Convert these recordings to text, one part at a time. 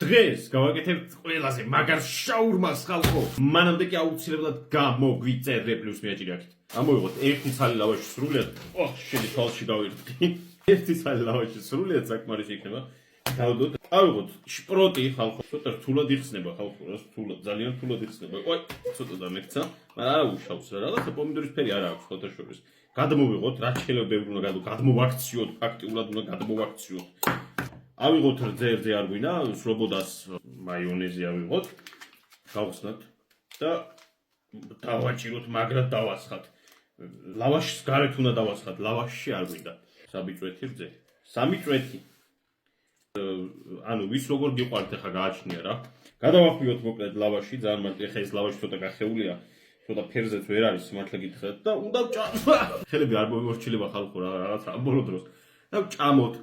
დღეს გავაკეთებთ ყველაზე მაგარ შაურმას ხალხო. მანამდე კი აუცილებლად გამოგვიწერდე პლუს მიაჭირი აქეთ. ამოვიღოთ ერთი ცალი ლავაში სრულიად. შენი თვალში გავირთდი. ერთი ცალი ლავაში სრულიად საკმარისი იქნება. დავდოთ. ავიღოთ შპროტი ხალხო. ცოტა რთულად იხსნება ხალხო, რთულად, ძალიან რთულად იხსნება. ცოტა დამექცა, მაგრამ არა უშავს რა. რაღაცა პომიდორის ფერი არა აქვს ფოთაშორის. გადმოვიღოთ, რაც შეიძლება ბევრი უნდა გადმოვაქციოთ, ფაქტიურად უნდა გადმოვაქციოთ. ავიღოთ რძე არ გვინდა, სლობოდას მაიონეზი ავიღოთ. გავხსნათ და დავაჭიროთ, მაგრად დავასხათ. ლავაშის გარეთ უნდა დავასხათ, ლავაშში არ გვინდა. საბიწვეთი რძე. 3 წვეთი. ანუ ვის როგორ გიყვართ ახლა გააჩნია რა. გადავახვიოთ მოკლედ ლავაში, ძალიან მარტივია, ხა ეს ლავაში ცოტა გახეულია. ცოტა ფერზეც ვერ არის სიმართლე გითხრათ და უნდა ხელები არ მომორჩილება ხალხო რაღაცა ბოლო დროს. და ვჭამოთ.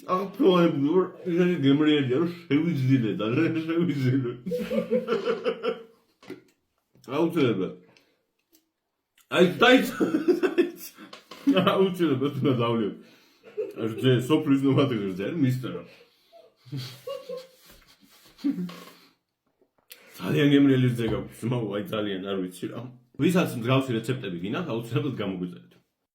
აქტუალურ ისეთი გემრიელია რომ შევიძინე და შევიძინე. აუცილებლად. აუცილებლად უნდა დავლიოთ. რძე სოფლის ნომადები რძე არის მისტერო. ძალიან გემრიელი რძე გაქვს, მაგრამ ძალიან არ ვიცი რა. ვისაც მსგავსი რეცეპტები გინდათ, აუცილებლად გამოგვიწერეთ.